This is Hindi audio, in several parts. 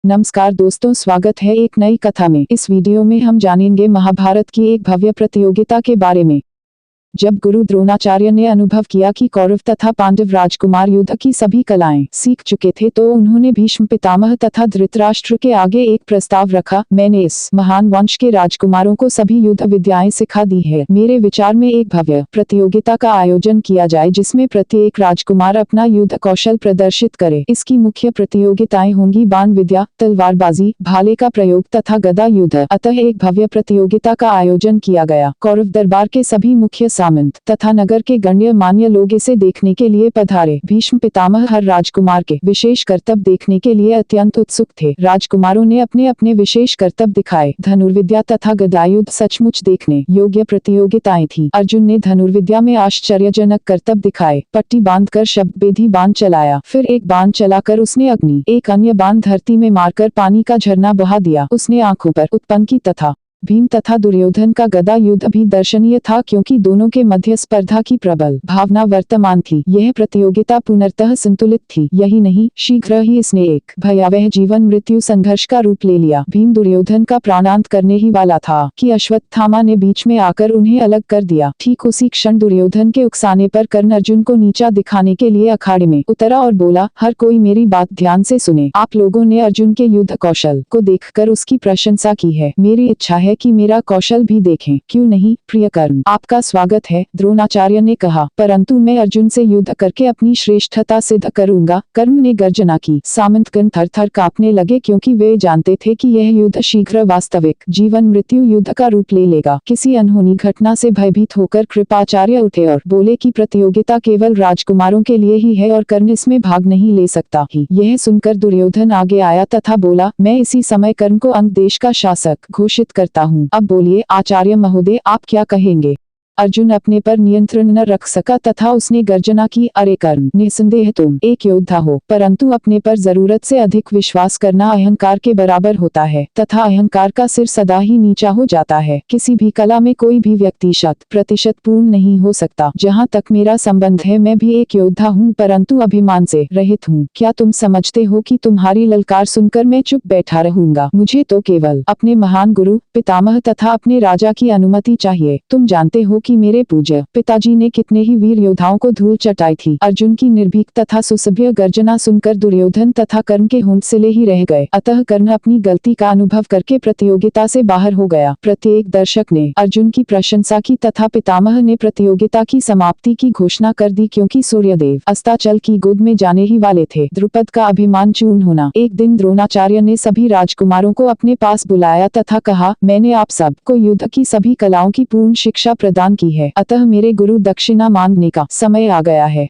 नमस्कार दोस्तों, स्वागत है एक नई कथा में। इस वीडियो में हम जानेंगे महाभारत की एक भव्य प्रतियोगिता के बारे में। जब गुरु द्रोणाचार्य ने अनुभव किया कि कौरव तथा पांडव राजकुमार युद्ध की सभी कलाएं सीख चुके थे, तो उन्होंने भीष्म पितामह तथा धृतराष्ट्र के आगे एक प्रस्ताव रखा। मैंने इस महान वंश के राजकुमारों को सभी युद्ध विद्याएं सिखा दी है। मेरे विचार में एक भव्य प्रतियोगिता का आयोजन किया जाए, जिसमें प्रत्येक राजकुमार अपना युद्ध कौशल प्रदर्शित करे। इसकी मुख्य प्रतियोगिताएं होंगी बाण विद्या, तलवारबाजी, भाले का प्रयोग तथा गदा युद्ध। अतः एक भव्य प्रतियोगिता का आयोजन किया गया। कौरव दरबार के सभी मुख्य सामंत तथा नगर के गण्य-मान्य लोग इसे देखने के लिए पधारे। भीष्म पितामह हर राजकुमार के विशेष करतब देखने के लिए अत्यंत उत्सुक थे। राजकुमारों ने अपने अपने विशेष करतब दिखाए। धनुर्विद्या तथा गदायुद्ध सचमुच देखने योग्य प्रतियोगिताएं थी। अर्जुन ने धनुर्विद्या में आश्चर्यजनक करतब दिखाए। पट्टी बांधकर शब्दभेदी बाण चलाया, फिर एक बाण चलाकर उसने अग्नि, एक अन्य बाण धरती में मारकर पानी का झरना बहा दिया। उसने आंखों पर उत्पन्न की तथा भीम तथा दुर्योधन का गदा युद्ध भी दर्शनीय था, क्योंकि दोनों के मध्य स्पर्धा की प्रबल भावना वर्तमान थी। यह प्रतियोगिता पूर्णतः संतुलित थी। यही नहीं, शीघ्र ही इसने एक भयावह जीवन मृत्यु संघर्ष का रूप ले लिया। भीम दुर्योधन का प्राणांत करने ही वाला था कि अश्वत्थामा ने बीच में आकर उन्हें अलग कर दिया। ठीक उसी क्षण दुर्योधन के उकसाने पर कर्ण अर्जुन को नीचा दिखाने के लिए अखाड़े में उतरा और बोला, हर कोई मेरी बात ध्यान से सुने। आप लोगों ने अर्जुन के युद्ध कौशल को देखकर उसकी प्रशंसा की है। मेरी इच्छा है कि मेरा कौशल भी देखें। क्यों नहीं प्रिय कर्ण, आपका स्वागत है, द्रोणाचार्य ने कहा। परंतु मैं अर्जुन से युद्ध करके अपनी श्रेष्ठता सिद्ध करूंगा। कर्ण ने गर्जना की। सामंतगण थर-थर कांपने लगे, क्योंकि वे जानते थे कि यह युद्ध शीघ्र वास्तविक जीवन मृत्यु युद्ध का रूप ले लेगा। किसी अनहोनी घटना से भयभीत होकर कृपाचार्य उठे और बोले कि प्रतियोगिता केवल राजकुमारों के लिए ही है और कर्ण इसमें भाग नहीं ले सकता ही। यह सुनकर दुर्योधन आगे आया तथा बोला, मैं इसी समय कर्ण को अंग देश का शासक घोषित करता हूँ। अब बोलिए आचार्य महोदय, आप क्या कहेंगे? अर्जुन अपने पर नियंत्रण न रख सका तथा उसने गर्जना की, अरे कर्ण, निसंदेह तुम एक योद्धा हो, परंतु अपने पर जरूरत से अधिक विश्वास करना अहंकार के बराबर होता है तथा अहंकार का सिर सदा ही नीचा हो जाता है। किसी भी कला में कोई भी व्यक्ति 100% पूर्ण नहीं हो सकता। जहाँ तक मेरा संबंध है, मैं भी एक योद्धा हूँ, परंतु अभिमान से रहित हूँ। क्या तुम समझते हो कि तुम्हारी ललकार सुनकर मैं चुप बैठा रहूंगा? मुझे तो केवल अपने महान गुरु पितामह तथा अपने राजा की अनुमति चाहिए। तुम जानते हो कि मेरे पूज्य पिताजी ने कितने ही वीर योद्धाओं को धूल चटाई थी। अर्जुन की निर्भीक तथा सुसभ्य गर्जना सुनकर दुर्योधन तथा कर्ण के होंठ सिले ही रह गए। अतः कर्ण अपनी गलती का अनुभव करके प्रतियोगिता से बाहर हो गया। प्रत्येक दर्शक ने अर्जुन की प्रशंसा की तथा पितामह ने प्रतियोगिता की समाप्ति की घोषणा कर दी, क्योंकि सूर्यदेव अस्ताचल की गोद में जाने ही वाले थे। द्रुपद का अभिमान चूर्ण होना। एक दिन द्रोणाचार्य ने सभी राजकुमारों को अपने पास बुलाया तथा कहा, मैंने आप सब को युद्ध की सभी कलाओं की पूर्ण शिक्षा प्रदान की है, अतः मेरे गुरु दक्षिणा मांगने का समय आ गया है।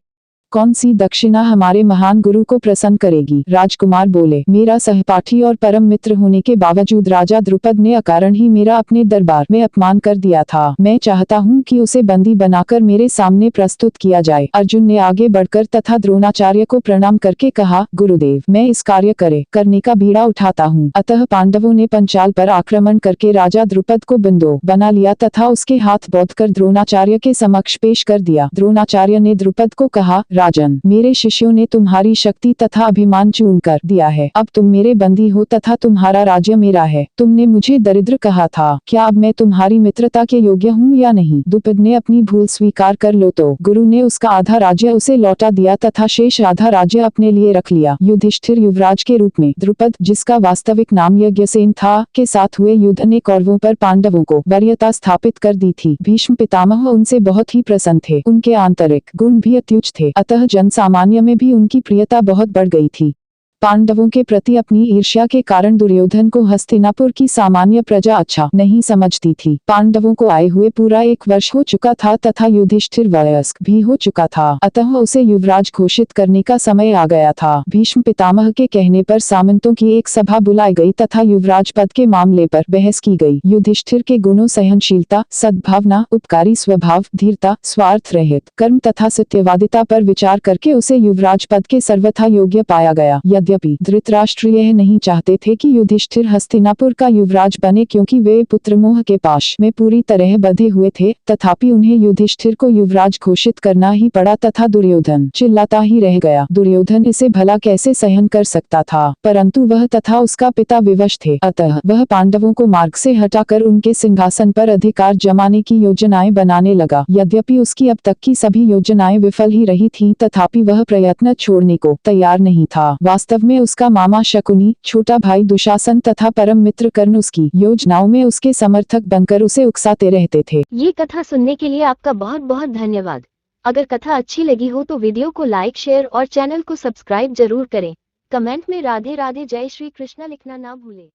कौन सी दक्षिणा हमारे महान गुरु को प्रसन्न करेगी? राजकुमार बोले, मेरा सहपाठी और परम मित्र होने के बावजूद राजा द्रुपद ने अकारण ही मेरा अपने दरबार में अपमान कर दिया था। मैं चाहता हूँ कि उसे बंदी बनाकर मेरे सामने प्रस्तुत किया जाए। अर्जुन ने आगे बढ़कर तथा द्रोणाचार्य को प्रणाम करके कहा, गुरुदेव, मैं इस कार्य करने का बीड़ा उठाता हूँ। अतः पांडवों ने पंचाल पर आक्रमण करके राजा द्रुपद को बंदो बना लिया तथा उसके हाथ बांधकर द्रोणाचार्य के समक्ष पेश कर दिया। द्रोणाचार्य ने द्रुपद को कहा, राजन, मेरे शिष्यों ने तुम्हारी शक्ति तथा अभिमान चूर्ण कर दिया है। अब तुम मेरे बंदी हो तथा तुम्हारा राज्य मेरा है। तुमने मुझे दरिद्र कहा था, क्या अब मैं तुम्हारी मित्रता के योग्य हूँ या नहीं? द्रुपद ने अपनी भूल स्वीकार कर लो तो गुरु ने उसका आधा राज्य उसे लौटा दिया तथा शेष आधा राज्य अपने लिए रख लिया। युधिष्ठिर युवराज के रूप में द्रुपद, जिसका वास्तविक नाम यज्ञसेन था, के साथ हुए युद्ध ने कौरवों पर पांडवों को वरीयता स्थापित कर दी थी। भीष्म पितामह उनसे बहुत ही प्रसन्न थे। उनके आंतरिक गुण भी अत्युच्च थे, अतः जन सामान्य में भी उनकी प्रियता बहुत बढ़ गई थी। पांडवों के प्रति अपनी ईर्ष्या के कारण दुर्योधन को हस्तिनापुर की सामान्य प्रजा अच्छा नहीं समझती थी। पांडवों को आए हुए पूरा 1 वर्ष हो चुका था तथा युधिष्ठिर वयस्क भी हो चुका था, अतः उसे युवराज घोषित करने का समय आ गया था। भीष्म पितामह के कहने पर सामंतों की एक सभा बुलाई गई तथा युवराज पद के मामले पर बहस की गई। युधिष्ठिर के गुणों सहनशीलता, सद्भावना, उपकारी स्वभाव, धीरता, स्वार्थ रहित कर्म तथा सत्यवादिता पर विचार करके उसे युवराज पद के सर्वथा योग्य पाया गया। यद्यपि धृतराष्ट्र यह नहीं चाहते थे कि युधिष्ठिर हस्तिनापुर का युवराज बने, क्योंकि वे पुत्रमोह के पाश में पूरी तरह बंधे हुए थे, तथापि उन्हें युधिष्ठिर को युवराज घोषित करना ही पड़ा तथा दुर्योधन चिल्लाता ही रह गया। दुर्योधन इसे भला कैसे सहन कर सकता था, परंतु वह तथा उसका पिता विवश थे, अतः वह पांडवों को मार्ग से हटाकर उनके सिंहासन पर अधिकार जमाने की योजनाएं बनाने लगा। यद्यपि उसकी अब तक की सभी योजनाएं विफल ही रही थीं, तथापि वह प्रयत्न छोड़ने को तैयार नहीं था। वास्तव में उसका मामा शकुनी, छोटा भाई दुशासन तथा परम मित्र कर्ण उसकी योजनाओं में उसके समर्थक बनकर उसे उकसाते रहते थे। ये कथा सुनने के लिए आपका बहुत बहुत धन्यवाद। अगर कथा अच्छी लगी हो तो वीडियो को लाइक, शेयर और चैनल को सब्सक्राइब जरूर करें। कमेंट में राधे राधे जय श्री कृष्णा लिखना ना भूलें।